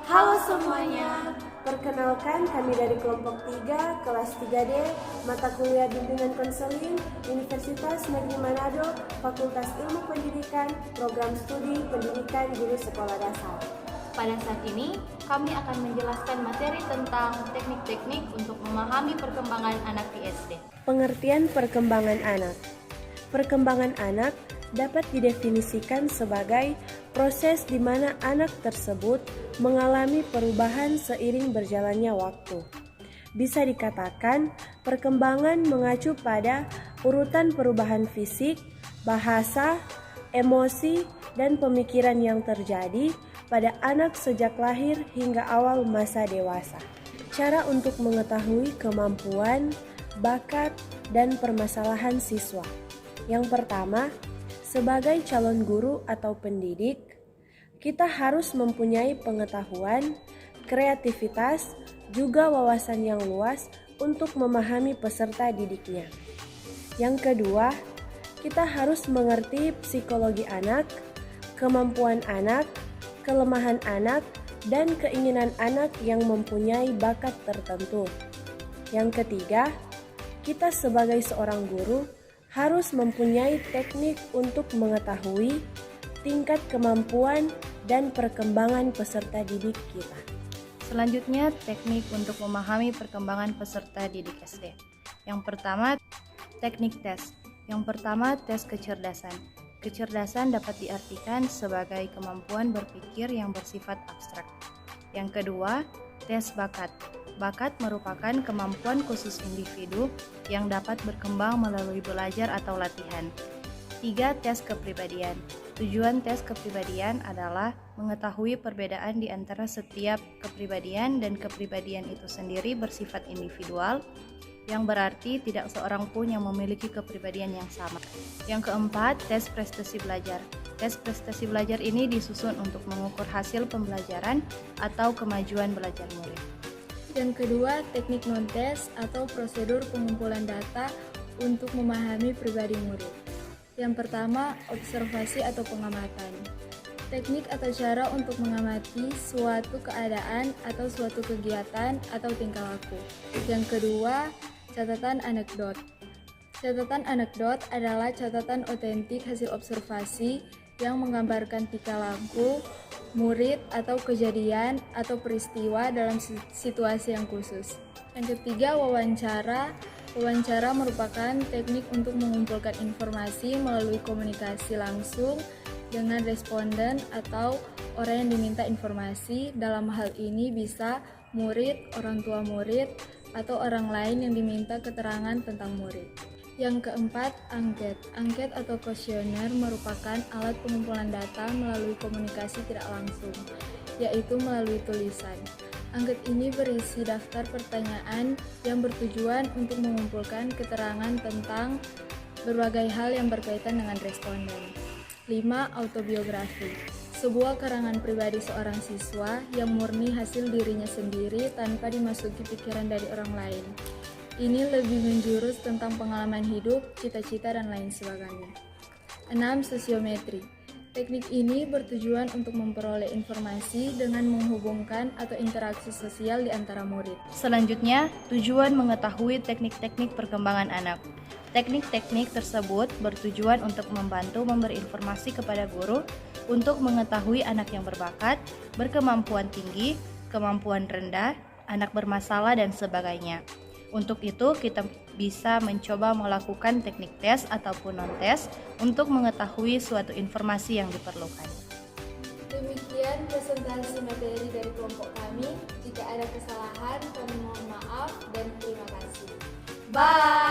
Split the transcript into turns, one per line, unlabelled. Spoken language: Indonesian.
Halo semuanya, perkenalkan kami dari kelompok 3, kelas 3D, mata kuliah bimbingan konseling, Universitas Negeri Manado, Fakultas Ilmu Pendidikan, Program Studi Pendidikan Guru Sekolah Dasar.
Pada saat ini, kami akan menjelaskan materi tentang teknik-teknik untuk memahami perkembangan anak di SD.
Pengertian perkembangan anak. Perkembangan anak dapat didefinisikan sebagai proses di mana anak tersebut mengalami perubahan seiring berjalannya waktu. Bisa dikatakan, perkembangan mengacu pada urutan perubahan fisik, bahasa, emosi, dan pemikiran yang terjadi pada anak sejak lahir hingga awal masa dewasa. Cara untuk mengetahui kemampuan, bakat, dan permasalahan siswa. Yang pertama, sebagai calon guru atau pendidik, kita harus mempunyai pengetahuan, kreativitas, juga wawasan yang luas untuk memahami peserta didiknya. Yang kedua, kita harus mengerti psikologi anak, kemampuan anak, kelemahan anak, dan keinginan anak yang mempunyai bakat tertentu. Yang ketiga, kita sebagai seorang guru harus mempunyai teknik untuk mengetahui tingkat kemampuan dan perkembangan peserta didik kita.
Selanjutnya, teknik untuk memahami perkembangan peserta didik SD. Yang pertama, teknik tes. Yang pertama, tes kecerdasan. Kecerdasan dapat diartikan sebagai kemampuan berpikir yang bersifat abstrak. Yang kedua, tes bakat. Bakat merupakan kemampuan khusus individu yang dapat berkembang melalui belajar atau latihan. 3. Tes kepribadian. Tujuan tes kepribadian adalah mengetahui perbedaan di antara setiap kepribadian dan kepribadian itu sendiri bersifat individual, yang berarti tidak seorang pun yang memiliki kepribadian yang sama. Yang keempat, tes prestasi belajar. Tes prestasi belajar ini disusun untuk mengukur hasil pembelajaran atau kemajuan belajar murid.
Yang kedua, teknik non-tes atau prosedur pengumpulan data untuk memahami pribadi murid. Yang pertama, observasi atau pengamatan. Teknik atau cara untuk mengamati suatu keadaan atau suatu kegiatan atau tingkah laku. Yang kedua, catatan anekdot. Catatan anekdot adalah catatan otentik hasil observasi yang menggambarkan tingkah laku murid atau kejadian atau peristiwa dalam situasi yang khusus. Yang ketiga, wawancara. Wawancara merupakan teknik untuk mengumpulkan informasi melalui komunikasi langsung dengan responden atau orang yang diminta informasi. Dalam hal ini bisa murid, orang tua murid, atau orang lain yang diminta keterangan tentang murid. Yang keempat, angket. Angket atau kuesioner merupakan alat pengumpulan data melalui komunikasi tidak langsung, yaitu melalui tulisan. Angket ini berisi daftar pertanyaan yang bertujuan untuk mengumpulkan keterangan tentang berbagai hal yang berkaitan dengan responden. 5. Autobiografi. Sebuah karangan pribadi seorang siswa yang murni hasil dirinya sendiri tanpa dimasuki pikiran dari orang lain. Ini lebih menjurus tentang pengalaman hidup, cita-cita, dan lain sebagainya. 6. Sosiometri. Teknik ini bertujuan untuk memperoleh informasi dengan menghubungkan atau interaksi sosial di antara murid.
Selanjutnya, tujuan mengetahui teknik-teknik perkembangan anak. Teknik-teknik tersebut bertujuan untuk membantu memberi informasi kepada guru untuk mengetahui anak yang berbakat, berkemampuan tinggi, kemampuan rendah, anak bermasalah, dan sebagainya. Untuk itu, kita bisa mencoba melakukan teknik tes ataupun non-tes untuk mengetahui suatu informasi yang diperlukan.
Demikian presentasi materi dari kelompok kami. Jika ada kesalahan, kami mohon maaf dan terima kasih.
Bye!